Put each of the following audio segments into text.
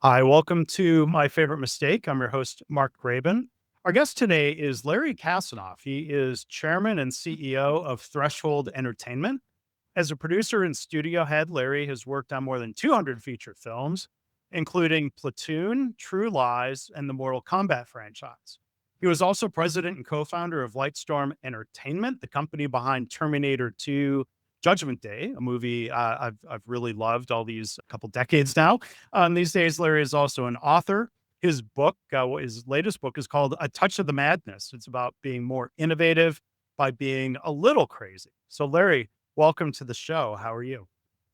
Hi, welcome to My Favorite Mistake. I'm your host, Mark Graban. Our guest today is Larry Kasanoff. He is chairman and CEO of Threshold Entertainment. As a producer and studio head, Larry has worked on more than 200 feature films, including Platoon, True Lies, and the Mortal Kombat franchise. He was also president and co-founder of Lightstorm Entertainment, the company behind Terminator 2 Judgment Day, a movie I've really loved all these couple decades now. These days, Larry is also an author. His latest book is called A Touch of the Madness. It's about being more innovative by being a little crazy. So, Larry, welcome to the show. How are you?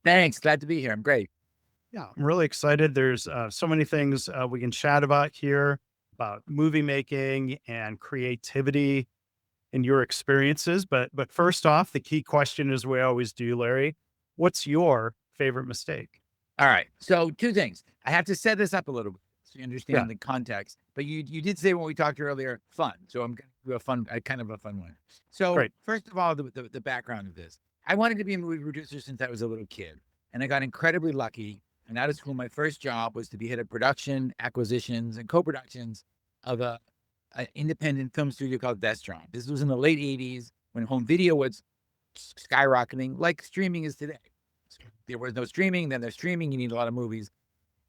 Thanks. Glad to be here. I'm great. Yeah, I'm really excited. There's so many things we can chat about here about movie making and creativity and your experiences. But first off, the key question is we always do, Larry. What's your favorite mistake? All right. So two things. I have to set this up a little bit so you Yeah, understand the context. But you did say when we talked earlier, fun. So I'm going to do a fun, kind of a fun one. So great. first of all, the background of this. I wanted to be a movie producer since I was a little kid. And I got incredibly lucky. And out of school, my first job was to be head of production, acquisitions, and co-productions of an independent film studio called Vestron. This was in the late 80s when home video was skyrocketing like streaming is today. There was no streaming, then there's streaming, you need a lot of movies.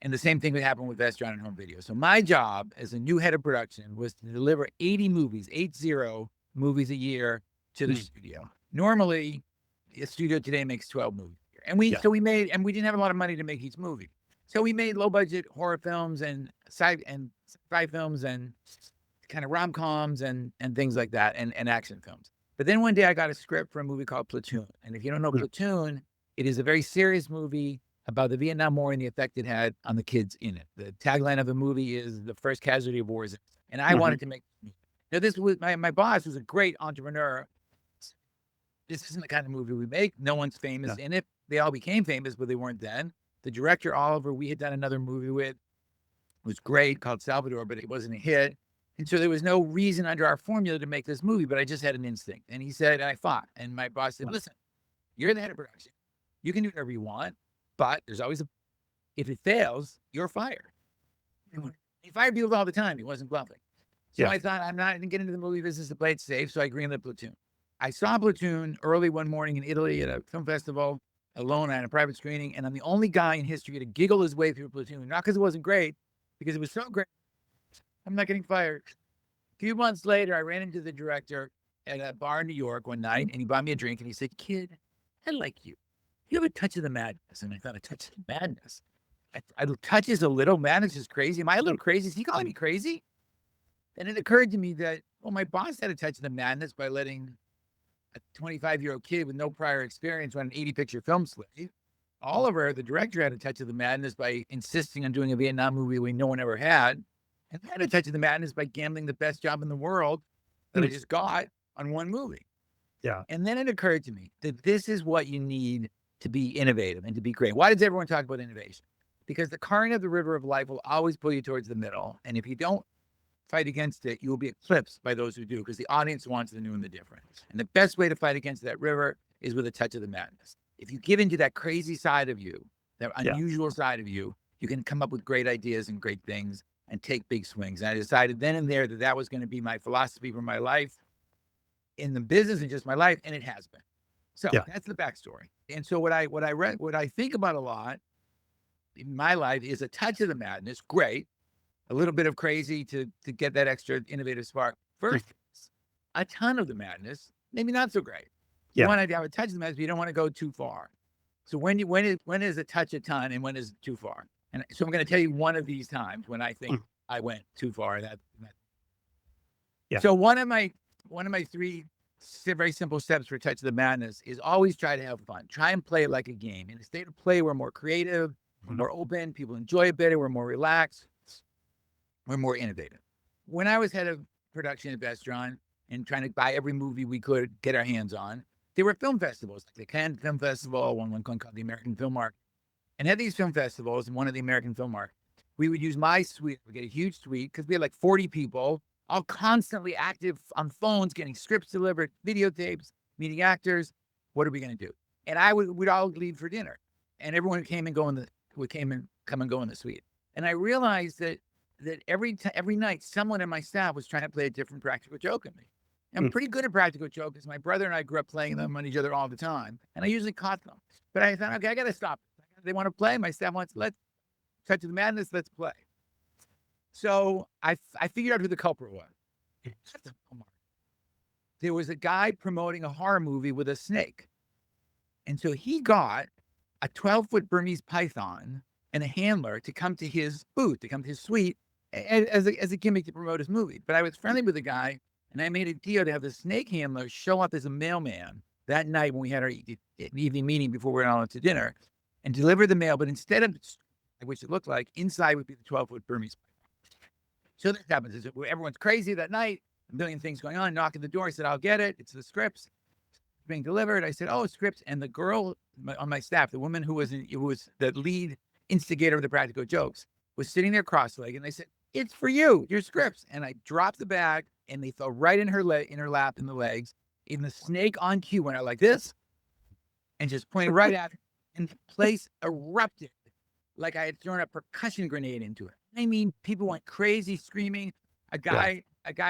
And the same thing would happen with Vestron and home video. So my job as a new head of production was to deliver 80 movies, 80 movies a year to the studio. Normally, a studio today makes 12 movies a year. And Yeah, we didn't have a lot of money to make each movie. So we made low budget horror films and sci-fi films and kind of rom-coms and things like that and action films. But then one day I got a script for a movie called Platoon. And if you don't know mm, Platoon, it is a very serious movie about the Vietnam War and the effect it had on the kids in it. The tagline of the movie is the first casualty of war is, and I mhm, wanted to make this movie. Now this was my boss was a great entrepreneur. This isn't the kind of movie we make. No one's famous yeah, in it. They all became famous, but they weren't then. The director, Oliver, we had done another movie with, was great called Salvador, but it wasn't a hit. And so there was no reason under our formula to make this movie, but I just had an instinct. And he said, and I fought. And my boss said, yeah, listen, you're the head of production. You can do whatever you want, but there's always if it fails, you're fired. He fired people all the time. He wasn't bluffing. So yeah. I thought, I'm not going to get into the movie business to play it safe. So I greenlit Platoon. I saw Platoon early one morning in Italy at a film festival alone on a private screening. And I'm the only guy in history to giggle his way through Platoon. Not because it wasn't great, because it was so great. I'm not getting fired. A few months later, I ran into the director at a bar in New York one night, and he bought me a drink, and he said, "Kid, I like you. You have a touch of the madness." And I thought, a touch of madness? I touches a little madness is crazy. Am I a little crazy? Is he calling me crazy? And it occurred to me that, well, my boss had a touch of the madness by letting a 25-year-old kid with no prior experience run an 80-picture film slate. Oliver, the director, had a touch of the madness by insisting on doing a Vietnam movie no one ever had. And I had a touch of the madness by gambling the best job in the world that I Mm, just got on one movie. yeah, And then it occurred to me that this is what you need to be innovative and to be great. Why does everyone talk about innovation? Because the current of the river of life will always pull you towards the middle. And if you don't fight against it, you will be eclipsed by those who do, because the audience wants the new and the different. And the best way to fight against that river is with a touch of the madness. If you give into that crazy side of you, that yeah, unusual side of you, you can come up with great ideas and great things and take big swings. And I decided then and there that that was going to be my philosophy for my life in the business and just my life, and it has been. So yeah, that's the backstory. And so what I think about a lot in my life is a touch of the madness, great, a little bit of crazy to get that extra innovative spark. mm, First, a ton of the madness, maybe not so great. You yeah. want to have a touch of the madness, but you don't want to go too far. So when is a touch a ton and when is it too far? And so I'm going to tell you one of these times when I think Mm, I went too far. yeah, So one of my three very simple steps for touch of the madness is always try to have fun. Try and play it like a game. In a state of play, we're more creative, we're mhm, more open, people enjoy it better, we're more relaxed, we're more innovative. When I was head of production at Vestron and trying to buy every movie we could get our hands on, there were film festivals, like the Cannes Film Festival, one called the American Film Market. And at these film festivals, and one of the American Film Market, we would use my suite. We get a huge suite because we had like 40 people, all constantly active on phones, getting scripts delivered, videotapes, meeting actors. What are we going to do? And we'd all leave for dinner, and everyone would come and go in the suite. And I realized that every night, someone in my staff was trying to play a different practical joke at me. I'm Mm. pretty good at practical jokes. My brother and I grew up playing them on each other all the time, and I usually caught them. But I thought, okay, I got to stop. They want to play. My staff wants, let's cut to the madness. Let's play. So I figured out who the culprit was. There was a guy promoting a horror movie with a snake. And so he got a 12-foot Burmese python and a handler to come to his booth, to come to his suite as a gimmick to promote his movie. But I was friendly with the guy, and I made a deal to have the snake handler show up as a mailman that night when we had our evening meeting before we went out to dinner and deliver the mail. But instead of, which it looked like, inside would be the 12-foot Burmese python. So this happens. Everyone's crazy that night, a million things going on, knock at the door. I said, I'll get it. It's the scripts being delivered. I said, oh, scripts. And the girl on my staff, the woman who was the lead instigator of the practical jokes, was sitting there cross-legged. And I said, it's for you, your scripts. And I dropped the bag, and they fell right in her lap, in the legs. And the snake on cue went out like this and just pointed right at her. And the place erupted like I had thrown a percussion grenade into it. I mean, people went crazy screaming. A guy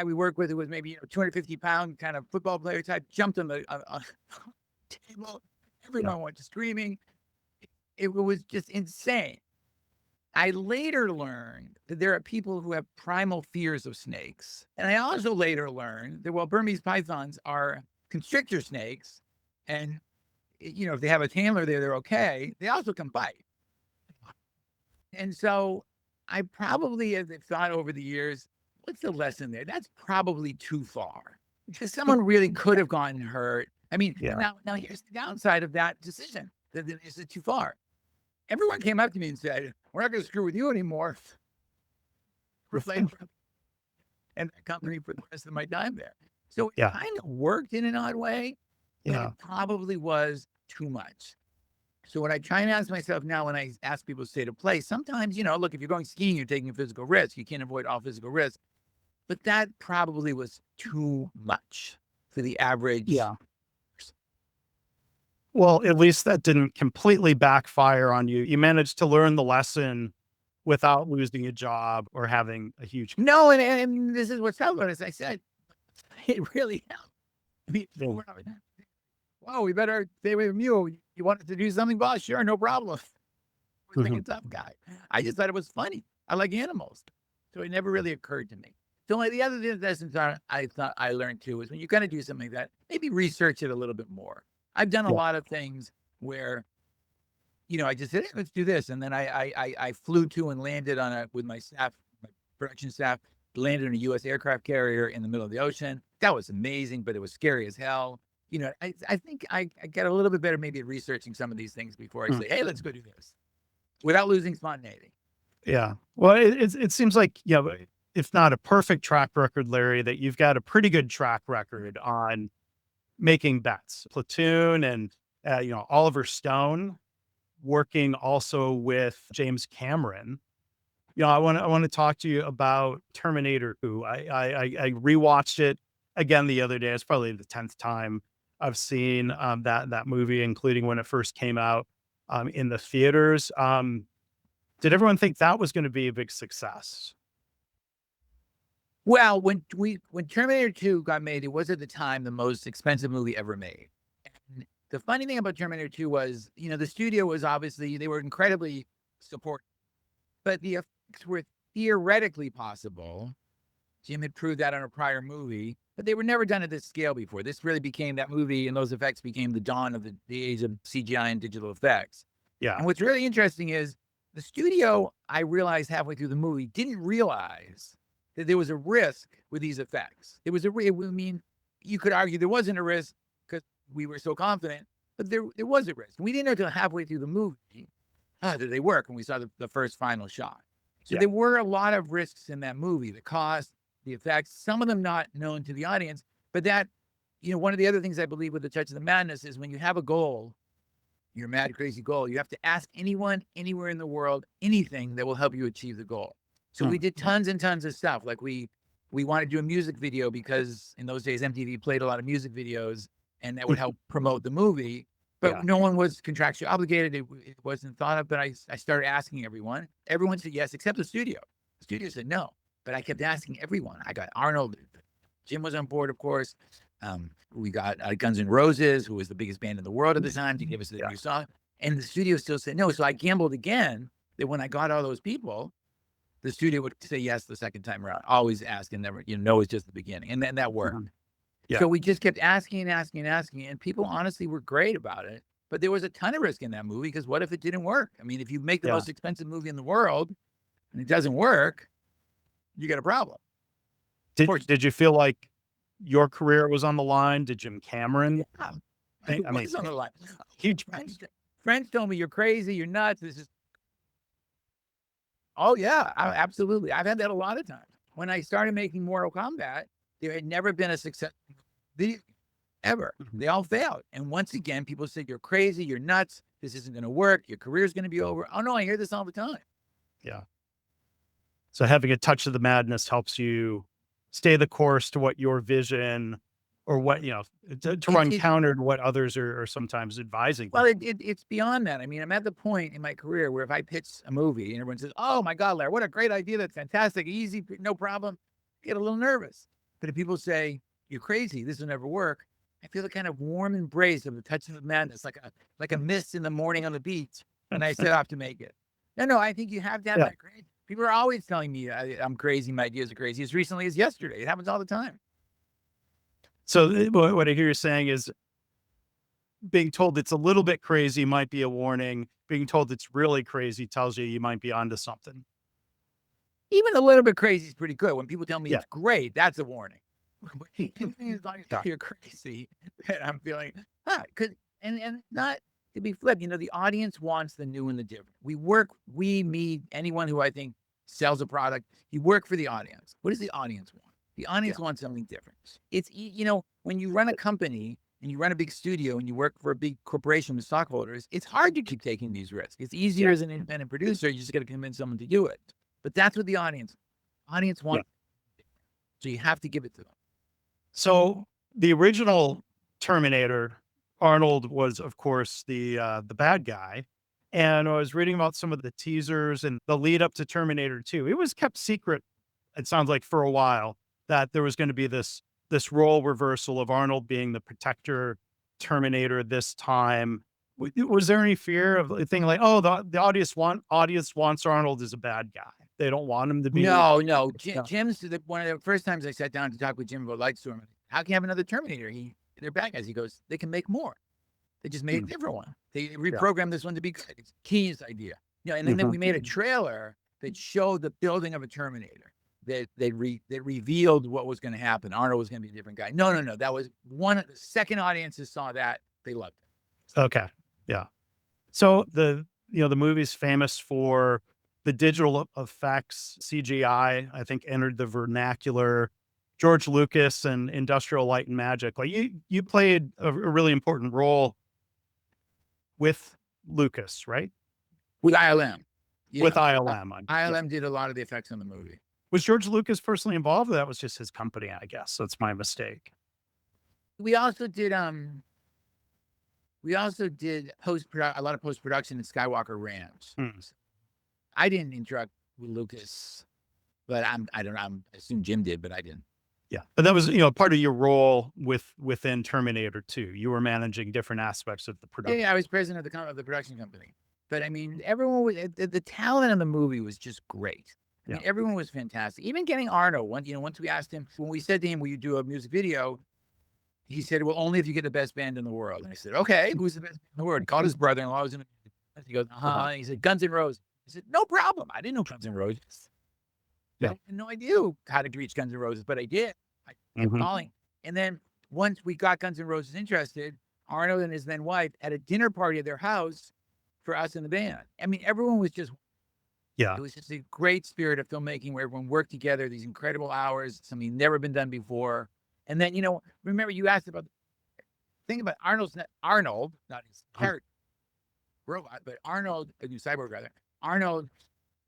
we work with who was maybe 250-pound kind of football player type jumped on the table. Everyone went screaming. It was just insane. I later learned that there are people who have primal fears of snakes. And I also later learned that while Burmese pythons are constrictor snakes, and if they have a handler there, they're okay, they also can bite. And so I probably have thought over the years, what's the lesson there? That's probably too far, because someone really could have gotten hurt. I mean, now here's the downside of that decision. Is it too far? Everyone came up to me and said, we're not going to screw with you anymore. And that company for the rest of my time there. So it kind of worked in an odd way, but it probably was too much. So what I try and ask myself now when I ask people to stay to play, sometimes, look, if you're going skiing, you're taking a physical risk. You can't avoid all physical risk. But that probably was too much for the average. Yeah. Well, at least that didn't completely backfire on you. You managed to learn the lesson without losing a job or having a huge. No, and this is what's tough about it. As I said, it really helped. I mean, wow, we better stay away from you. You wanted to do something, boss? Sure, no problem. I was like a tough guy. I just thought it was funny. I like animals. So it never really occurred to me. So the other lessons I thought I learned too is when you're going to do something like that, maybe research it a little bit more. I've done a lot of things where, I just said, hey, let's do this. And then I flew to and landed with my staff, my production staff, landed on a U.S. aircraft carrier in the middle of the ocean. That was amazing, but it was scary as hell. I think I get a little bit better maybe at researching some of these things before I say, hey, let's go do this without losing spontaneity. Yeah. Well, it seems like, if not a perfect track record, Larry, that you've got a pretty good track record on making bets. Platoon and, Oliver Stone, working also with James Cameron. I want to talk to you about Terminator 2. I rewatched it again the other day. It's probably the 10th time I've seen that movie, including when it first came out in the theaters. Did everyone think that was going to be a big success? Well, when Terminator 2 got made, it was at the time the most expensive movie ever made. And the funny thing about Terminator 2 was, the studio was obviously, they were incredibly supportive, but the effects were theoretically possible. Jim had proved that on a prior movie, but they were never done at this scale before. This really became that movie, and those effects became the dawn of the age of CGI and digital effects. Yeah. And what's really interesting is the studio, I realized halfway through the movie, didn't realize that there was a risk with these effects. There was you could argue there wasn't a risk because we were so confident, but there was a risk. We didn't know until halfway through the movie that they work when we saw the first final shot. So there were a lot of risks in that movie, the cost, the effects, some of them not known to the audience. But that, one of the other things I believe with the touch of the madness is when you have a goal, your mad, crazy goal, you have to ask anyone, anywhere in the world, anything that will help you achieve the goal. So we did tons and tons of stuff. Like we wanted to do a music video because in those days, MTV played a lot of music videos and that would help promote the movie. but Yeah. no one was contractually obligated. It wasn't thought of, but I started asking everyone. Everyone said yes, except the studio. The studio said no, but I kept asking everyone. I got Arnold. Jim was on board, of course. We got Guns N' Roses, who was the biggest band in the world at the time, to give us the Yeah. new song. And the studio still said no. So I gambled again that when I got all those people, the studio would say yes the second time around. Always ask and never, no, it's just the beginning. And then that worked. Mhm. Yeah. So we just kept asking and asking and asking. And people honestly were great about it. But there was a ton of risk in that movie because what if it didn't work? I mean, if you make the Yeah. most expensive movie in the world and it doesn't work, you got a problem. Did you feel like your career was on the line? Did Jim Cameron? Yeah. I It mean, was on the line. huge. Friends told me you're crazy, you're nuts. This is oh yeah, absolutely. I've had that a lot of times. When I started making Mortal Kombat, there had never been a success video ever. Mhm. They all failed. And once again, people said you're crazy, you're nuts, this isn't going to work, your career's going to be over. Oh no, I hear this all the time. Yeah. So having a touch of the madness helps you stay the course to what your vision or what, to run It counter to what others are sometimes advising. Well, it's beyond that. I mean, I'm at the point in my career where if I pitch a movie and everyone says, "Oh my God, Larry, what a great idea! That's fantastic, easy, no problem," I get a little nervous. But if people say you're crazy, this will never work, I feel a kind of warm embrace of the touch of madness, like a mist in the morning on the beach, and I set off to make it. No, I think you have to have Yeah. that crazy. People are always telling me I'm crazy, my ideas are crazy. As recently as yesterday, it happens all the time. So what I hear you saying is being told it's a little bit crazy might be a warning. Being told it's really crazy tells you might be onto something. Even a little bit crazy is pretty good. When people tell me Yeah. it's great, that's a warning. As long as Yeah. you're crazy, and I'm feeling, and not to be flip, the audience wants the new and the different. We meet anyone who I think sells a product. You work for the audience. What does the audience want? The audience wants something different. It's, when you run a company and you run a big studio and you work for a big corporation with stockholders, it's hard to keep taking these risks. It's easier as an independent producer. You just got to convince someone to do it. But that's what the audience wants. So you have to give it to them. So the original Terminator, Arnold was, of course, the bad guy. And I was reading about some of the teasers and the lead up to Terminator 2. It was kept secret, it sounds like, for a while, that there was going to be this role reversal of Arnold being the protector Terminator this time. Was there any fear of a thing like, oh, the audience wants Arnold as a bad guy? They don't want him to be. No. No. Jim's one of the first times I sat down to talk with Jim about Lightstorm. How can you have another Terminator? They're bad guys. He goes, they can make more. They just made a different one. They reprogrammed this one to be good. It's Key's idea. And then we made a trailer that showed the building of a Terminator. That revealed what was going to happen. Arnold was going to be a different guy. No. That was one of the second audiences saw that. They loved it. Okay. Yeah. So the movie's famous for the digital effects. CGI, I think, entered the vernacular. George Lucas and Industrial Light and Magic. Like you played a really important role with Lucas, right? With ILM. Yeah. With ILM. ILM did a lot of the effects on the movie. Was George Lucas personally involved? That was just his company, I guess. That's my mistake. We also did a lot of post-production in Skywalker Ranch. I didn't interact with Lucas, but I assume Jim did, but I didn't. Yeah. But that was, part of your role within Terminator 2. You were managing different aspects of the production. Yeah, I was president of the production company. But I mean, everyone was, the talent in the movie was just great. I mean, everyone was fantastic. Even getting Arno, once we asked him, when we said to him, will you do a music video? He said, well, only if you get the best band in the world. And I said, okay, who's the best band in the world? Called his brother-in-law. Was in it. He goes, And he said, Guns N' Roses. I said, no problem. I didn't know Guns N' Roses. I had no idea how to reach Guns N' Roses, but I did. I kept calling. And then once we got Guns N' Roses interested, Arnold and his then wife had a dinner party at their house for us in the band. I mean, everyone was just, it was just a great spirit of filmmaking where everyone worked together, these incredible hours, something never been done before. And then, remember you asked about, think about Arnold, not his character, robot, but Arnold, a new cyborg rather. Arnold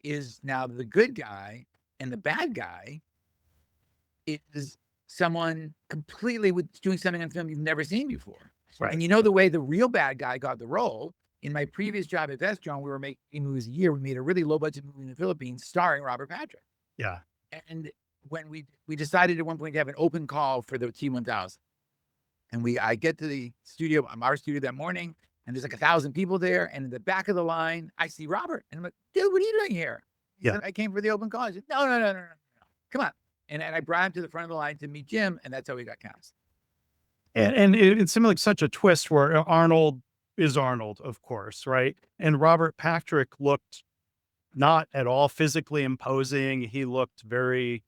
is now the good guy, and the bad guy is someone completely doing something on film you've never seen before. Right. And you know the way the real bad guy got the role? In my previous job at Vestron, we were making movies a year. We made a really low budget movie in the Philippines starring Robert Patrick. Yeah. And when we decided at one point to have an open call for the T-1000, and I get to the studio, our studio that morning, and there's like 1,000 people there. And in the back of the line, I see Robert, and I'm like, "Dude, what are you doing here?" He said, "I came for the open call." I said, "No, no, no, no, no, no. Come on." And I brought him to the front of the line to meet Jim, and that's how we got cast. And it seemed like such a twist where Arnold is Arnold, of course, right? And Robert Patrick looked not at all physically imposing. He looked very,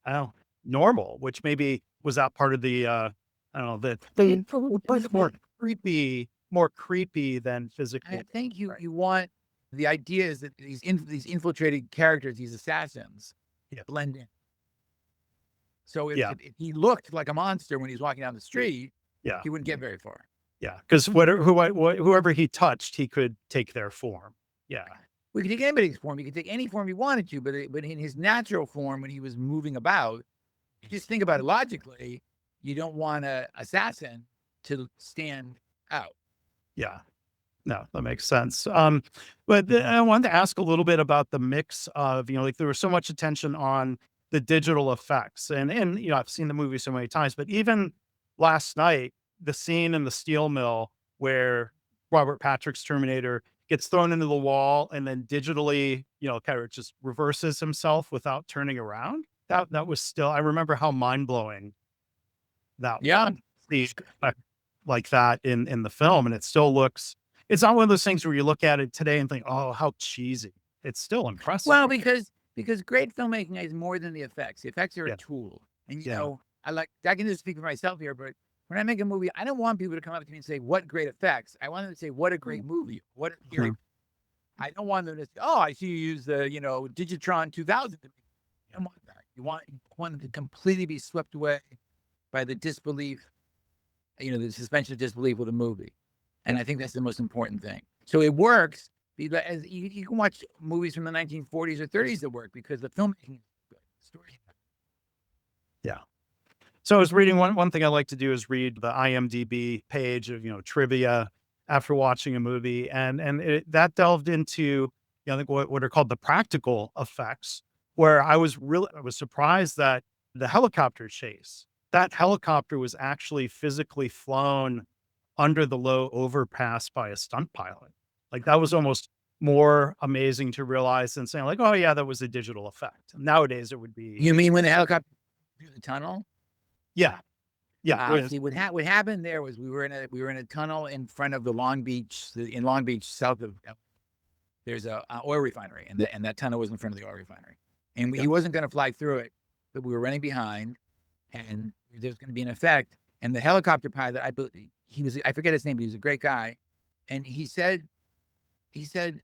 I don't know, normal, which maybe was that part of the, I don't know, the was more creepy than physical. I think you want the idea is that these infiltrated characters, these assassins, blend in. So if he looked like a monster when he's walking down the street, he wouldn't get very far. Yeah, because whoever he touched, he could take their form. Yeah. We could take anybody's form. He could take any form he wanted to, but in his natural form, when he was moving about, just think about it logically, you don't want an assassin to stand out. Yeah. No, that makes sense. But I wanted to ask a little bit about the mix of, like there was so much attention on the digital effects, and I've seen the movie so many times, but even last night, the scene in the steel mill where Robert Patrick's Terminator gets thrown into the wall and then digitally, kind of just reverses himself without turning around. That was still, I remember how mind blowing that was. The effect like that in the film, and it still looks. It's not one of those things where you look at it today and think, "Oh, how cheesy." It's still impressive. Well, because great filmmaking is more than the effects. The effects are a tool, and I can just speak for myself here, but when I make a movie, I don't want people to come up to me and say, "What great effects." I want them to say, "What a great movie." I don't want them to say, "Oh, I see you use the Digitron 2000." You don't want that. You want them to completely be swept away by the disbelief, the suspension of disbelief with a movie. And I think that's the most important thing. So it works because you can watch movies from the 1940s or 30s that work because the filmmaking is good. Story. Yeah. So I was reading one thing I like to do is read the IMDb page of, trivia after watching a movie. And that delved into, I think what are called the practical effects, where I was surprised that the helicopter chase, that helicopter was actually physically flown under the low overpass by a stunt pilot. Like that was almost more amazing to realize than saying like, "Oh yeah, that was a digital effect." Nowadays it would be. You mean when the helicopter through the tunnel? Yeah. See, what happened there was we were in a tunnel in front of the Long Beach, south of. There's a oil refinery, and that tunnel was in front of the oil refinery, and he wasn't going to fly through it, but we were running behind, and there was going to be an effect, and the helicopter pilot, I forget his name, but he was a great guy, and he said, in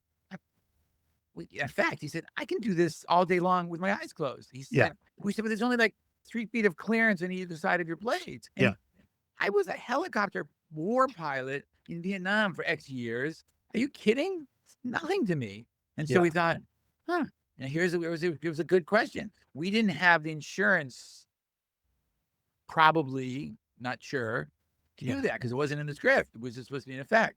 fact, he said, "I can do this all day long with my eyes closed." He said, we said, "But there's only like 3 feet of clearance on either side of your blades." And I was a helicopter war pilot in Vietnam for X years. Are you kidding? It's nothing to me. And so we thought, and it was a good question. We didn't have the insurance, probably, not sure, to do that because it wasn't in the script. It was just supposed to be an effect.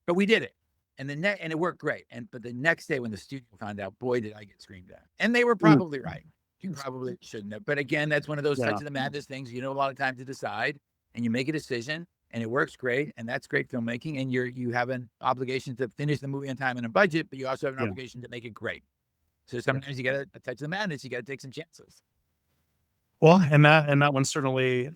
But we did it. And it worked great. But the next day when the studio found out, boy, did I get screamed at. And they were probably right. You probably shouldn't have. But again, that's one of those touch of the madness things. A lot of time to decide, and you make a decision, and it works great, and that's great filmmaking. And you have an obligation to finish the movie on time and a budget, but you also have an obligation to make it great. So sometimes you got a touch of the madness. You got to take some chances. Well, and that one certainly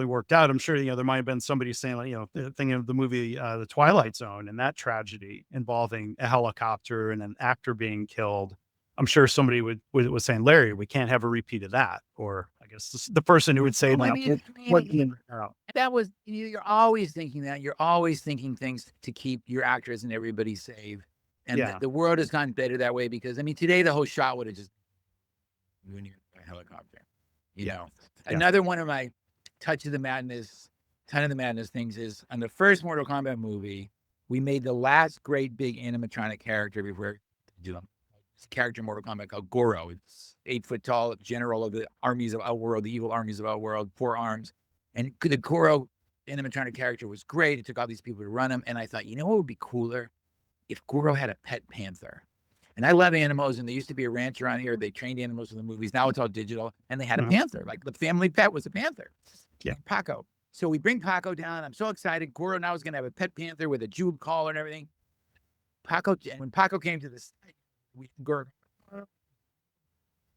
worked out. I'm sure, there might have been somebody saying, like, thinking of the movie, The Twilight Zone and that tragedy involving a helicopter and an actor being killed. I'm sure somebody was saying, "Larry, we can't have a repeat of that." Or I guess the person who would say that was, you're always thinking that. You're always thinking things to keep your actors and everybody safe. And the world has gotten better that way because, today the whole shot would have just been a helicopter. Another one of my touch of the madness things is on the first Mortal Kombat movie, we made the last great big animatronic character before do them. Character in Mortal Kombat called Goro. It's 8 foot tall, general of the armies of Outworld, the evil armies of Outworld, 4 arms. And the Goro animatronic character was great. It took all these people to run him. And I thought, you know what would be cooler? If Goro had a pet panther. And I love animals. And there used to be a ranch around here. They trained animals in the movies. Now it's all digital. And they had a panther. Like the family pet was a panther. Yeah. Paco. So we bring Paco down. I'm so excited. Goro now is going to have a pet panther with a jeweled collar and everything. When Paco came to the site,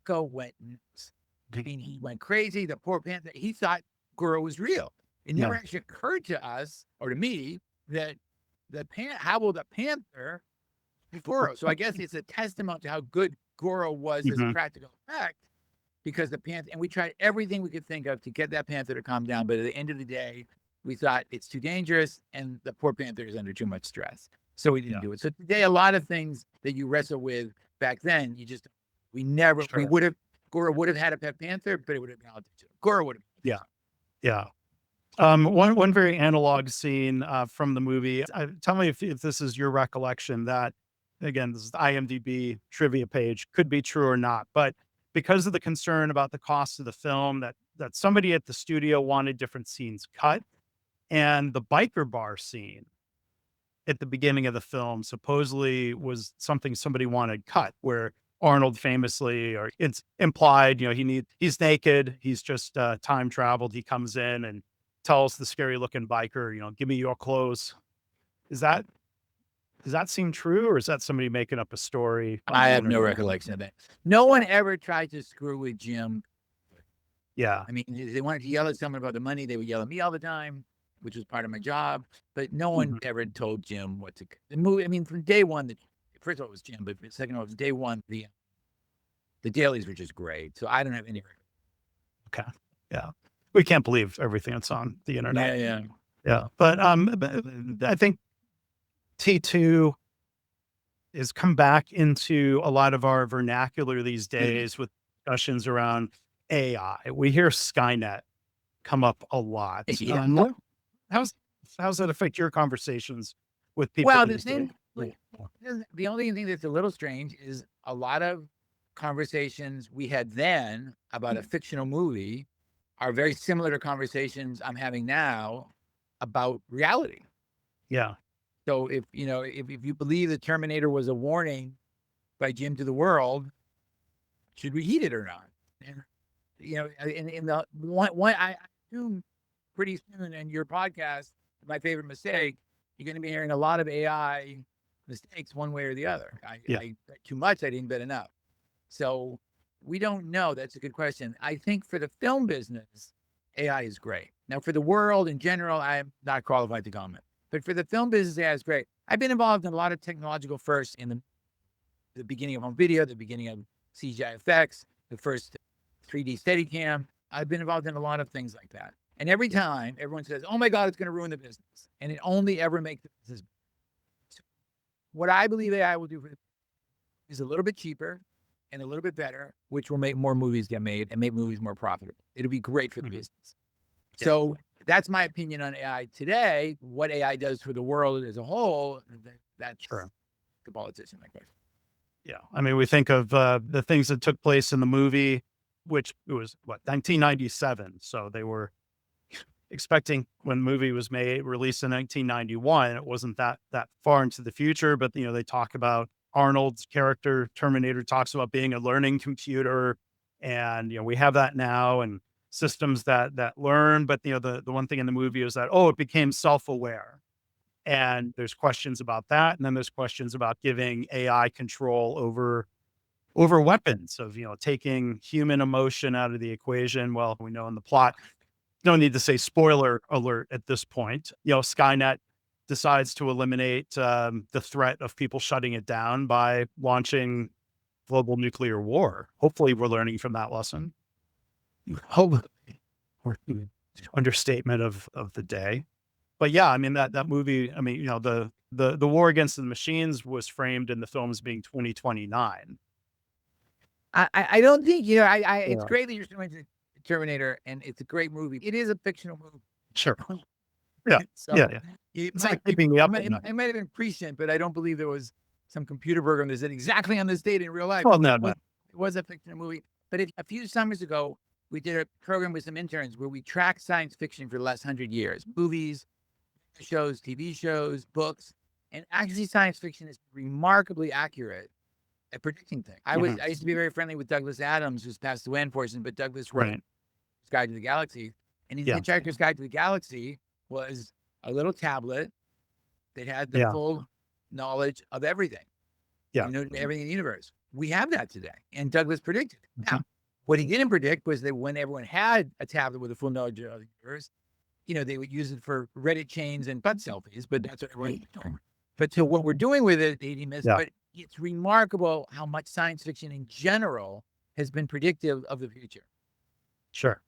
Paco went nuts. I mean, he went crazy. The poor panther, he thought Goro was real. It never actually occurred to us, or to me, that how will the panther be Goro? So I guess it's a testament to how good Goro was as a practical effect, because the panther, and we tried everything we could think of to get that panther to calm down. But at the end of the day, we thought it's too dangerous and the poor panther is under too much stress. So we didn't do it. So today, a lot of things that you wrestle with back then, Goro would have had a pet panther, but it would have been all digital. Goro would have. Yeah. One very analog scene from the movie. Tell me if this is your recollection. That, again, this is the IMDb trivia page. Could be true or not, but because of the concern about the cost of the film, that somebody at the studio wanted different scenes cut, and the biker bar scene at the beginning of the film supposedly was something somebody wanted cut, where Arnold famously, or it's implied, he's naked, he's just time traveled. He comes in and tells the scary looking biker, give me your clothes. Does that seem true, or is that somebody making up a story? I have no recollection of that. No one ever tried to screw with Jim. Yeah. I mean, if they wanted to yell at someone about the money, they would yell at me all the time, which was part of my job. But no one ever told Jim what to. The movie, I mean, from day one, first of all, it was Jim, but second of all, it was day one, the dailies were just great. So I don't have any. Okay. Yeah. We can't believe everything that's on the internet. Yeah. But I think T2 has come back into a lot of our vernacular these days with discussions around AI. We hear Skynet come up a lot. How's that affect your conversations with people? Well, the only thing that's a little strange is a lot of conversations we had then about a fictional movie are very similar to conversations I'm having now about reality. Yeah. So if you believe the Terminator was a warning by Jim to the world, should we heed it or not? And in the one I assume pretty soon in your podcast, My Favorite Mistake, you're going to be hearing a lot of AI mistakes one way or the other. I too much, I didn't bet enough. So we don't know. That's a good question. I think for the film business, AI is great. Now, for the world in general, I'm not qualified to comment. But for the film business, AI is great. I've been involved in a lot of technological firsts in the beginning of home video, the beginning of CGI effects, the first 3D Steadicam. I've been involved in a lot of things like that. And every time, everyone says, oh my God, it's going to ruin the business. And it only ever makes the business. So what I believe AI will do is a little bit cheaper and a little bit better, which will make more movies get made and make movies more profitable. It'll be great for the business. So that's my opinion on AI today. What AI does for the world as a whole, that's the politician. Yeah. I mean, we think of the things that took place in the movie, which it was 1997. So they were expecting, when the movie was released in 1991, it wasn't that far into the future, but they talk about Arnold's character, Terminator, talks about being a learning computer, and we have that now, and systems that learn. But the one thing in the movie is that it became self-aware, and there's questions about that, and then there's questions about giving AI control over weapons, of taking human emotion out of the equation. Well, we know in the plot, no need to say spoiler alert at this point, Skynet decides to eliminate the threat of people shutting it down by launching global nuclear war. Hopefully we're learning from that lesson. Hopefully. Understatement of the day. But yeah, I mean, that movie, I mean, the war against the machines was framed in the film as being 2029. I don't think, it's great that you're showing Terminator, and it's a great movie. It is a fictional movie. Sure. Yeah. So It's like keeping me up. It might have been prescient, but I don't believe there was some computer program that said exactly on this date in real life. Well, no. It was a fictional movie. But a few summers ago, we did a program with some interns where we tracked science fiction for the last 100 years, movies, shows, TV shows, books, and actually science fiction is remarkably accurate at predicting things. Mhm. I used to be very friendly with Douglas Adams, who's passed away, unfortunately, but Douglas wrote Right. Guide to the Galaxy, and in Yeah. Hitchhiker's Guide to the Galaxy was a little tablet that had the Yeah. full knowledge of everything, Yeah. everything in the universe. We have that today, and Douglas predicted. Mhm. Now, what he didn't predict was that when everyone had a tablet with a full knowledge of the universe, they would use it for Reddit chains and butt selfies, but that's what everyone. But so what we're doing with it, he missed. Yeah. But it's remarkable how much science fiction in general has been predictive of the future. Sure.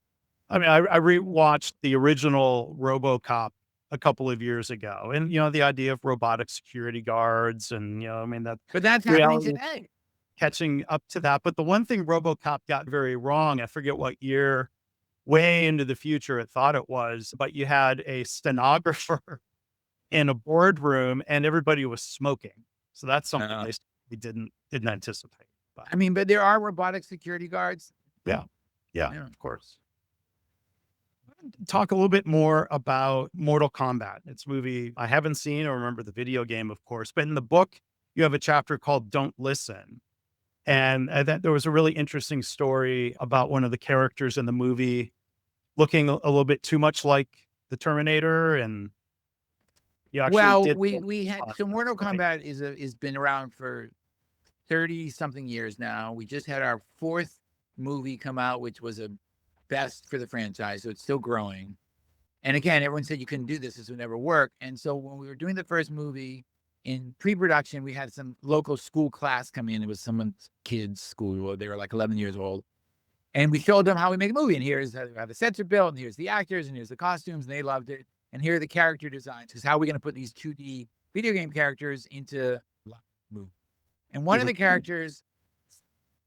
I mean, I rewatched the original RoboCop a couple of years ago, and the idea of robotic security guards, and I mean that But that's happening reality today. catching up to that. But the one thing RoboCop got very wrong, I forget what year, way into the future it thought it was, but you had a stenographer in a boardroom and everybody was smoking. So that's something we didn't anticipate. But I mean, but there are robotic security guards. yeah, yeah, Yeah. of course. Talk a little bit more about Mortal Kombat. It's a movie I haven't seen or remember the video game, of course, but in the book, you have a chapter called Don't Listen. And that there was a really interesting story about one of the characters in the movie looking a little bit too much like the Terminator, and you actually Well, did we had so Mortal Kombat is been around for 30 something years now. We just had our fourth movie come out, which was a best for the franchise, so it's still growing. And again, everyone said you couldn't do this would never work. And so when we were doing the first movie in pre-production, we had some local school class come in. It was someone's kids' school. They were like 11 years old. And we showed them how we make a movie. And here's how the sets are built, and here's the actors, and here's the costumes, and they loved it. And here are the character designs, because how are we going to put these 2D video game characters into movie? And one of the characters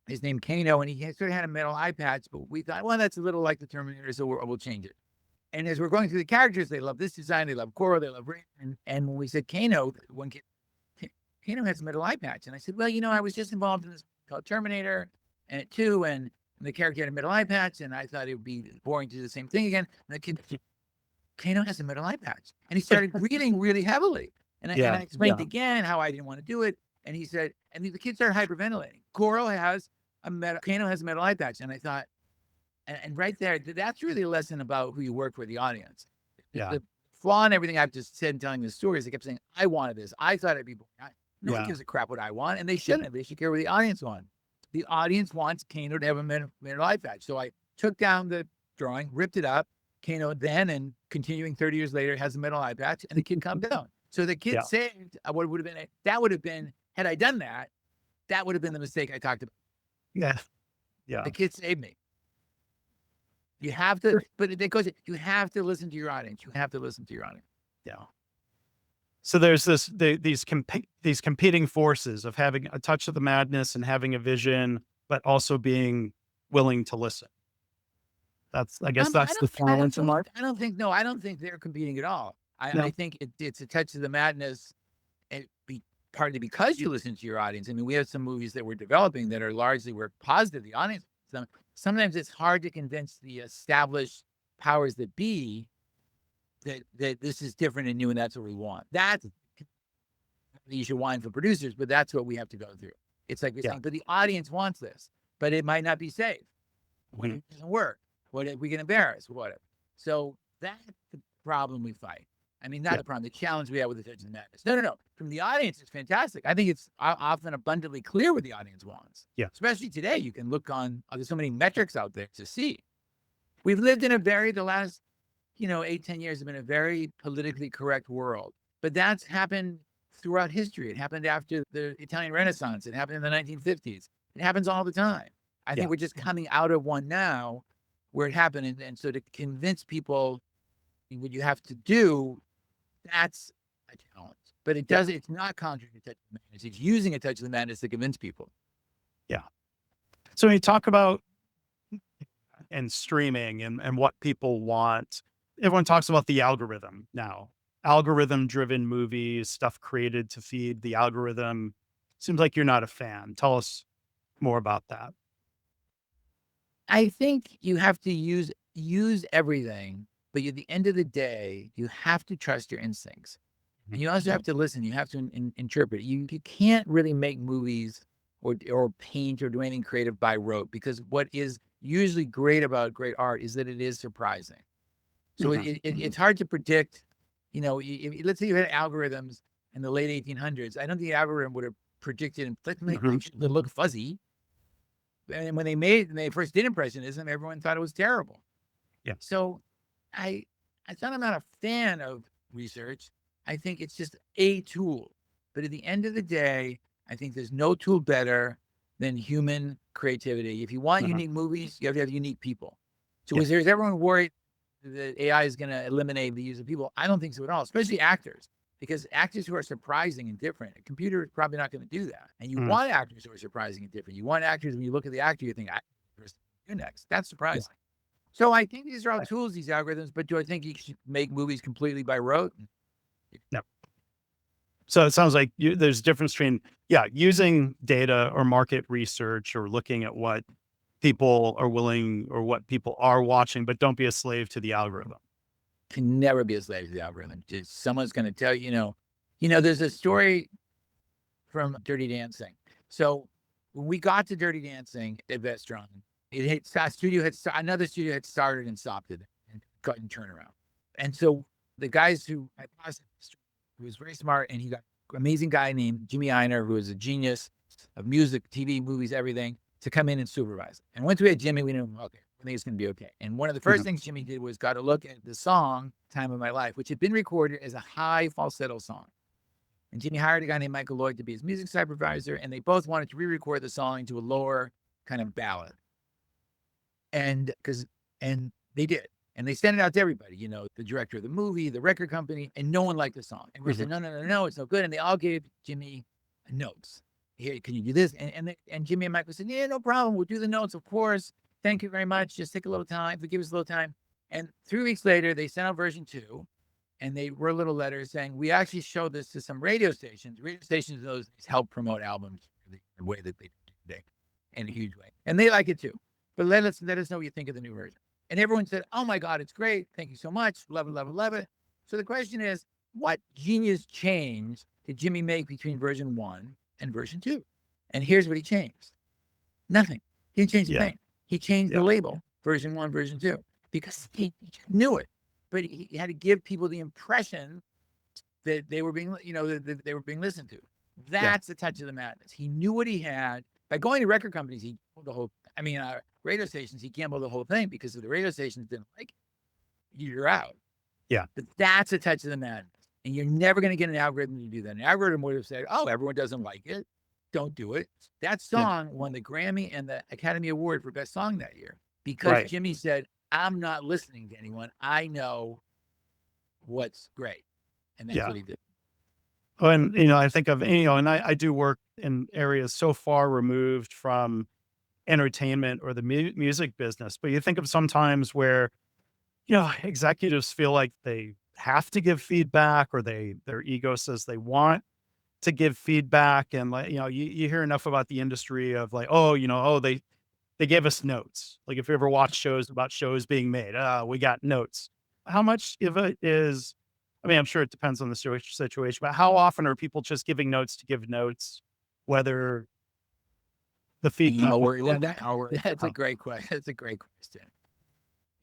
is named Kano, and he sort of had a metal eye patch, but we thought, well, that's a little like the Terminator, so we'll change it. And as we're going through the characters, they love this design, they love Koro, they love Raiden. And when we said Kano, one kid, Kano has a metal eye patch. And I said, well, I was just involved in this called Terminator and too, and the character had a metal eye patch, and I thought it would be boring to do the same thing again. And the kid, Kano has a metal eye patch. And he started breathing really heavily. And I explained again how I didn't want to do it. And he said, and the kid started hyperventilating. Kano has a metal eye patch. And I thought, and right there, that's really a lesson about who you work for, the audience. Yeah. The flaw in everything I've just said in telling the stories, they kept saying, I wanted this. I thought it'd be boring. No one gives a crap what I want, and they shouldn't. They should care what the audience wants. The audience wants Kano to have a metal eye patch. So I took down the drawing, ripped it up. Kano then, and continuing 30 years later, has a metal eye patch, and the kid calmed down. So the kid saved what would have been, had I done that, that would have been the mistake I talked about. Yeah. Yeah. The kid saved me. You have to, but it goes, you have to listen to your audience. You have to listen to your audience. Yeah. So there's these competing forces of having a touch of the madness and having a vision, but also being willing to listen. I guess that's the balance in life. I don't think they're competing at all. I think it's a touch of the madness, partly because you listen to your audience. I mean, we have some movies that we're developing that are largely were positive. The audience, sometimes it's hard to convince the established powers that be that this is different and new, and that's what we want. That's the issue wine for producers, but that's what we have to go through. It's like we're saying, but the audience wants this, but it might not be safe. What if it doesn't work? What if we get embarrassed? Whatever. So that's the problem we fight. I mean, not the problem, the challenge we have with the touch of madness. No. From the audience, it's fantastic. I think it's often abundantly clear what the audience wants. Yeah. Especially today, you can look on, there's so many metrics out there to see. We've lived in the last, 8-10 years have been a very politically correct world. But that's happened throughout history. It happened after the Italian Renaissance. It happened in the 1950s. It happens all the time. I think we're just coming out of one now where it happened. And so to convince people what you have to do, that's a challenge. But it's not contrary to touch of the madness. It's using a touch of the madness to convince people. Yeah. So when you talk about and streaming and what people want, everyone talks about the algorithm now. Algorithm-driven movies, stuff created to feed the algorithm. Seems like you're not a fan. Tell us more about that. I think you have to use everything, but at the end of the day, you have to trust your instincts. Mhm. And you also have to listen. You have to interpret. You can't really make movies or paint or do anything creative by rote, because what is usually great about great art is that it is surprising. So Mhm. it's hard to predict. Let's say you had algorithms in the late 1800s. I don't think the algorithm would have predicted and let's make Mhm. pictures that look fuzzy. And when they first did impressionism, everyone thought it was terrible. Yeah. So I I thought I'm not a fan of research. I think it's just a tool. But at the end of the day, I think there's no tool better than human creativity. If you want Mhm. unique movies, you have to have unique people. So Yeah. is everyone worried that AI is going to eliminate the use of people? I don't think so at all, especially actors, because actors who are surprising and different, a computer is probably not going to do that. And you Mhm. want actors who are surprising and different. You want actors, when you look at the actor, you think, I do next. That's Yeah. surprising. So I think these are all tools, these algorithms, but do I think you should make movies completely by rote? No. So it sounds like there's a difference between, yeah, using data or market research or looking at what people are willing or what people are watching, but don't be a slave to the algorithm. Can never be a slave to the algorithm. Just someone's going to tell you, there's a story from Dirty Dancing. So when we got to Dirty Dancing at Vestron, another studio had started and stopped it and couldn't turn around. And so the guys who I passed, who was very smart, and he got an amazing guy named Jimmy Einer, who is a genius of music, TV, movies, everything, to come in and supervise. And once we had Jimmy, we knew, okay, I think it's going to be okay. And one of the first Mhm. things Jimmy did was got to look at the song "Time of My Life," which had been recorded as a high falsetto song. And Jimmy hired a guy named Michael Lloyd to be his music supervisor, and they both wanted to re-record the song into a lower kind of ballad. And they did. And they sent it out to everybody, the director of the movie, the record company, and no one liked the song. And we Mhm. said, no, no, no, no, it's no good. And they all gave Jimmy notes. Here, can you do this? And Jimmy and Michael said, yeah, no problem. We'll do the notes, of course. Thank you very much. Just take a little time. Give us a little time. And 3 weeks later, they sent out version 2, and they wrote a little letter saying, we actually showed this to some radio stations. Radio stations, those help promote albums the way that they do today, in a huge way. And they like it too. But let us know what you think of the new version. And everyone said, oh my God, it's great. Thank you so much. Love it, love it, love it. So the question is, what genius change did Jimmy make between version 1 and version 2? And here's what he changed. Nothing. He didn't change a Yeah. thing. He changed Yeah. the label, version 1, version 2, because he knew it. But he had to give people the impression that they were being, that they were being listened to. Yeah. That's the touch of the madness. He knew what he had. By going to record companies, he pulled the whole, radio stations, he gambled the whole thing, because if the radio stations didn't like it, you're out. Yeah. But that's a touch of the madness. And you're never going to get an algorithm to do that. An algorithm would have said, oh, everyone doesn't like it. Don't do it. That Yeah. song won the Grammy and the Academy Award for Best Song that year, because Right. Jimmy said, I'm not listening to anyone. I know what's great. And that's Yeah. what he did. Oh, and, I think of, and I do work in areas so far removed from entertainment or the music business, but you think of sometimes where, executives feel like they have to give feedback or their ego says they want to give feedback. And like, you hear enough about the industry of like, oh, they gave us notes. Like if you ever watch shows about shows being made, we got notes. How much of it is, I mean, I'm sure it depends on the situation, but how often are people just giving notes to give notes, whether the feedback? That's a great question. That's a great question.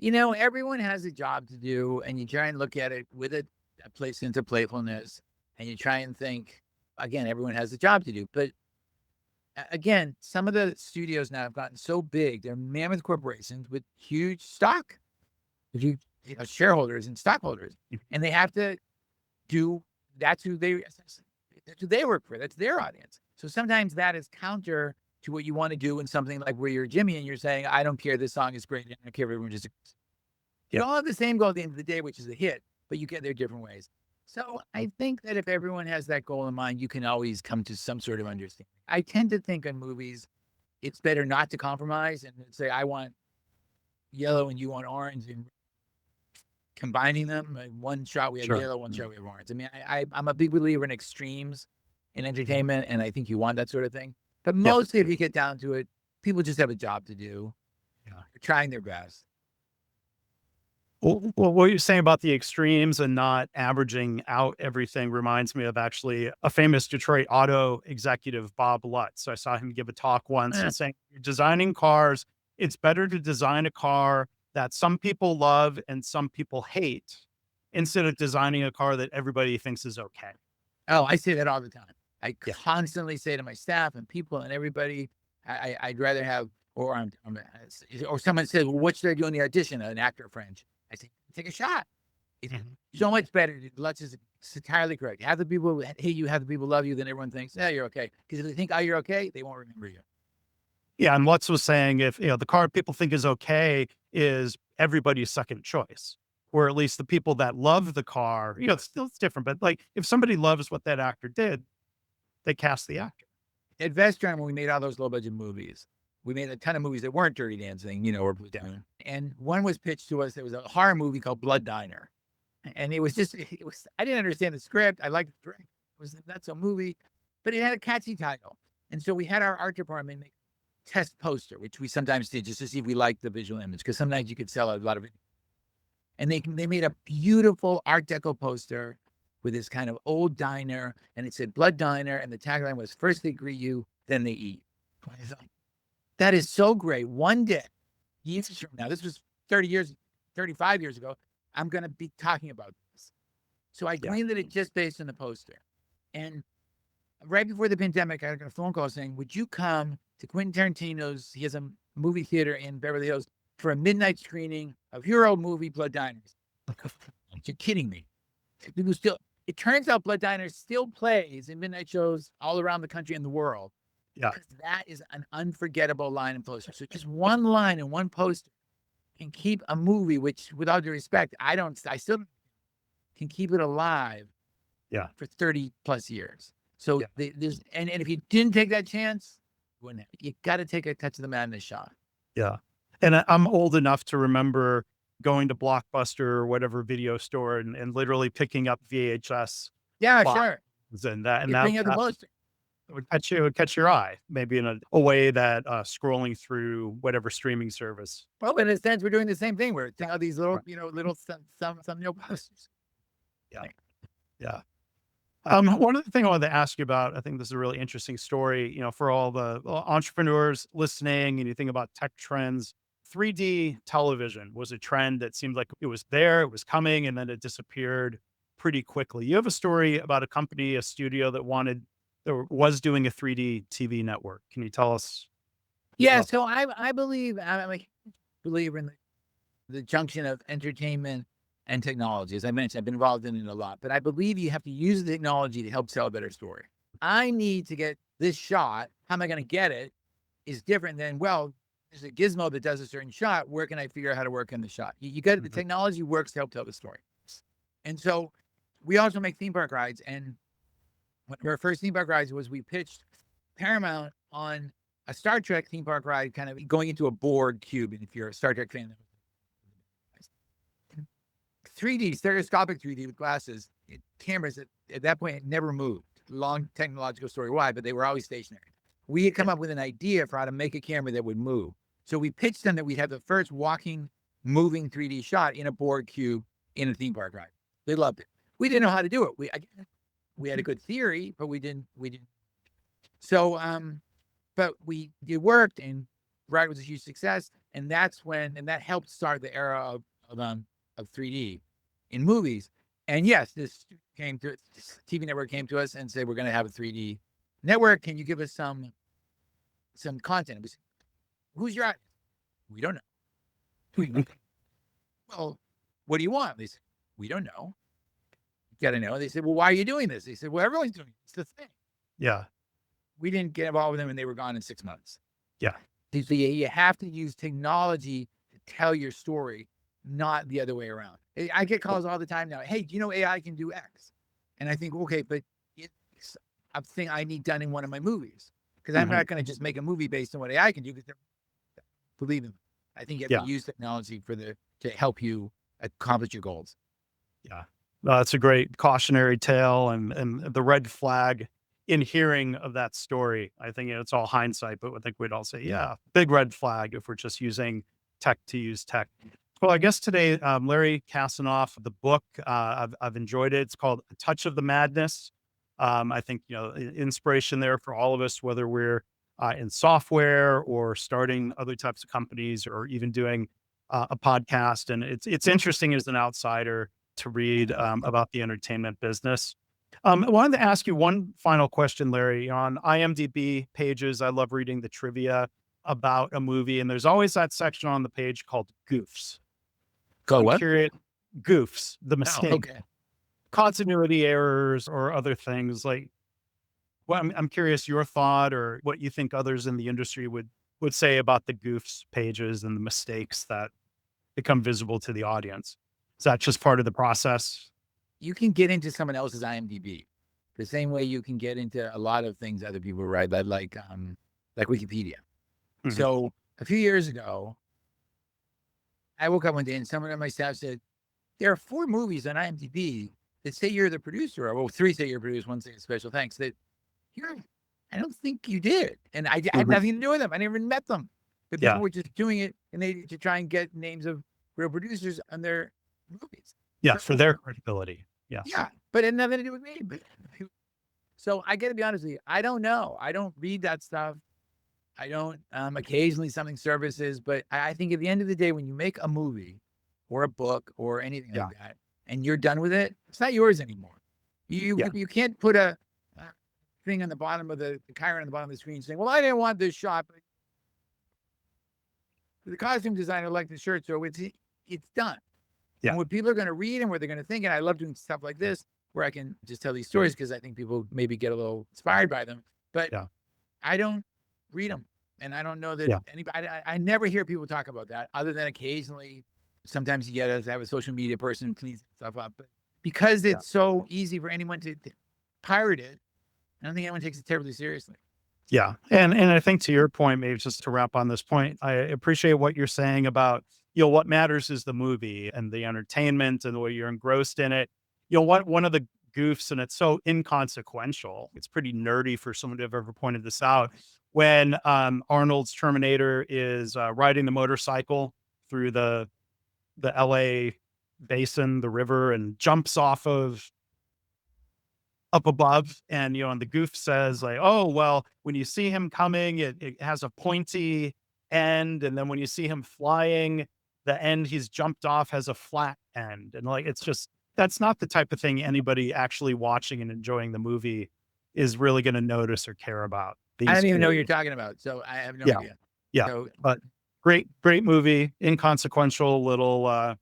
Everyone has a job to do, and you try and look at it with a place into playfulness, and you try and think, again, everyone has a job to do. But again, some of the studios now have gotten so big, they're mammoth corporations with huge stock, huge shareholders and stockholders, and they have to do that's who they work for. That's their audience. So sometimes that is counter to what you want to do in something like where you're Jimmy and you're saying, I don't care, this song is great. I don't care if everyone just you Yeah. all have the same goal at the end of the day, which is a hit, but you get there different ways. So I think that if everyone has that goal in mind, you can always come to some sort of understanding. I tend to think in movies, it's better not to compromise and say, I want yellow and you want orange, and combining them. One shot we have Sure. yellow, one shot we have orange. I mean, I'm a big believer in extremes in entertainment, and I think you want that sort of thing. But Yeah. mostly, if you get down to it, people just have a job to do. Yeah. They're trying their best. Well, what you're saying about the extremes and not averaging out everything reminds me of actually a famous Detroit auto executive, Bob Lutz. I saw him give a talk once and saying, "You're designing cars, it's better to design a car that some people love and some people hate instead of designing a car that everybody thinks is okay." Oh, I say that all the time. I Yeah. constantly say to my staff and people and everybody, I'd rather have, or or someone says, well, what should I do in the audition? An actor friend. I say, take a shot. It's Mhm. so much better. Let's just, it's entirely correct. Have the people hate you, have the people love you, then everyone thinks, yeah, you're okay. Because if they think, oh, you're okay, they won't remember you. Yeah, and Lutz was saying if, the car people think is okay is everybody's second choice, or at least the people that love the car, it's still it's different, but, like, if somebody loves what that actor did, they cast the actor. At Vestron, when we made all those low budget movies, we made a ton of movies that weren't Dirty Dancing, or Platoon. And one was pitched to us. It was a horror movie called Blood Diner. And I didn't understand the script. I liked the drink. It was that's a movie, but it had a catchy title. And so we had our art department make a test poster, which we sometimes did just to see if we liked the visual image, because sometimes you could sell a lot of it. And they made a beautiful Art Deco poster with this kind of old diner, and it said Blood Diner, and the tagline was first they greet you, then they eat. I thought, that is so great. One day, years from now, this was 35 years ago, I'm going to be talking about this. So I Yeah. greenlit it just based on the poster. And right before the pandemic, I got a phone call saying, would you come to Quentin Tarantino's, he has a movie theater in Beverly Hills, for a midnight screening of your old movie, Blood Diners? You're kidding me. People still, it turns out Blood Diners still plays in midnight shows all around the country and the world. Yeah. Because that is an unforgettable line and poster. So just one line and one poster can keep a movie, which, without due respect, I still can keep it alive Yeah. for 30 plus years. So Yeah. and if you didn't take that chance, you got to take a touch of the madness shot. Yeah. And I'm old enough to remember going to Blockbuster or whatever video store and literally picking up VHS Yeah, boxes sure. and that You bring out the poster. would catch your eye, maybe in a way that, scrolling through whatever streaming service. Well, in a sense, we're doing the same thing. We're telling these little, Right. little some posters. Yeah. Yeah. One other thing I wanted to ask you about, I think this is a really interesting story, for all the entrepreneurs listening and you think about tech trends. 3D television was a trend that seemed like it was there, it was coming, and then it disappeared pretty quickly. You have a story about a company, a studio that was doing a 3D TV network. Can you tell us Yeah, about? so I believe I'm a believer in the junction of entertainment and technology. As I mentioned, I've been involved in it a lot, but I believe you have to use the technology to help tell a better story. I need to get this shot. How am I going to get it? Is different than, well, there's a gizmo that does a certain shot. Where can I figure out how to work in the shot? You got the Mhm. technology works to help tell the story. And so we also make theme park rides. And one of our first theme park rides was we pitched Paramount on a Star Trek theme park ride, kind of going into a board cube. And if you're a Star Trek fan, 3D, stereoscopic 3D with glasses, cameras at that point had never moved. Long technological story why, but they were always stationary. We had come up with an idea for how to make a camera that would move. So we pitched them that we'd have the first walking, moving 3D shot in a board cube in a theme park ride. They loved it. We didn't know how to do it. We had a good theory, but we didn't. So, but it worked, and ride was a huge success, and that helped start the era of 3D in movies. And yes, this TV network came to us and said, we're going to have a 3D network. Can you give us some content? We said, who's your audience? We don't know. Well, what do you want? They said, we don't know. You got to know. They said, well, why are you doing this? They said, well, everyone's doing it. It's the thing. Yeah. We didn't get involved with them, and they were gone in 6 months. Yeah. So you have to use technology to tell your story, not the other way around. I get calls all the time now. Hey, do you know AI can do X? And I think, okay, but it's a thing I need done in one of my movies, because I'm not going to just make a movie based on what AI can do. Because believe me, I think you have to use technology to help you accomplish your goals. Yeah. No, that's a great cautionary tale and the red flag in hearing of that story. I think it's all hindsight, but I think we'd all say, yeah, big red flag if we're just using tech to use tech. Well, I guess today, Larry Kasanoff, the book, I've enjoyed it. It's called A Touch of the Madness. I think, inspiration there for all of us, whether we're in software or starting other types of companies or even doing a podcast. And it's interesting as an outsider to read about the entertainment business. I wanted to ask you one final question, Larry. On IMDb pages, I love reading the trivia about a movie, and there's always that section on the page called goofs. Go I'm what? curious, goofs, the Oh, mistake, okay. continuity errors, or other things like. Well, I'm curious your thought or what you think others in the industry would say about the goofs pages and the mistakes that become visible to the audience. Is that just part of the process? You can get into someone else's IMDb the same way you can get into a lot of things other people write, like Wikipedia. Mhm. So a few years ago, I woke up one day and someone on my staff said, there are 4 movies on IMDb that say you're the producer, or well, 3 say you're a producer, 1 say special thanks. That you're, I don't think you did. And I had Mhm. nothing to do with them. I never even met them. But people Yeah. were just doing it and they to try and get names of real producers on their movies. Yeah. So For their credibility. Yes. yeah, but it had nothing to do with me. But so I got to be honest with you, I don't know. I don't read that stuff. I don't. Occasionally something surfaces, but I think at the end of the day, when you make a movie or a book or anything Yeah. like that, and you're done with it, it's not yours anymore. Yeah. You can't put a thing on the bottom of the chiron on the bottom of the screen saying, "Well, I didn't want this shot, but the costume designer liked the shirt, so it's done." Yeah. And what people are going to read and what they're going to think, and I love doing stuff like this where I can just tell these stories because I think people maybe get a little inspired by them. But Yeah. I don't read them, and I don't know that Yeah. anybody. I never hear people talk about that, other than occasionally. Sometimes you get us have a social media person who cleans stuff up, but because Yeah. it's so easy for anyone to pirate it, I don't think anyone takes it terribly seriously. Yeah. And I think to your point, maybe just to wrap on this point, I appreciate what you're saying about, what matters is the movie and the entertainment and the way you're engrossed in it. What one of the goofs, and it's so inconsequential. It's pretty nerdy for someone to have ever pointed this out. When Arnold's Terminator is riding the motorcycle through the LA basin, the river, and jumps off of up above. And the goof says like, oh, well, when you see him coming, it has a pointy end. And then when you see him flying, the end he's jumped off has a flat end. And like, it's just, that's not the type of thing anybody actually watching and enjoying the movie is really going to notice or care about. I These, don't even know what you're talking about, so I have no yeah, idea. yeah. So But great movie, inconsequential little,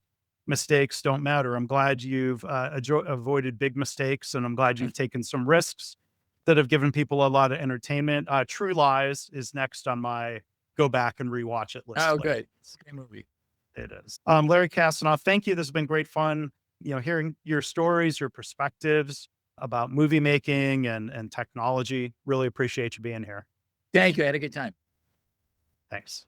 mistakes don't matter. I'm glad you've avoided big mistakes, and I'm glad you've taken some risks that have given people a lot of entertainment. True Lies is next on my go back and rewatch it list. oh, Later. good, it's a great movie. It is. Larry Kasanoff, thank you. This has been great fun. Hearing your stories, your perspectives about movie making and technology. Really appreciate you being here. Thank you. I had a good time. Thanks.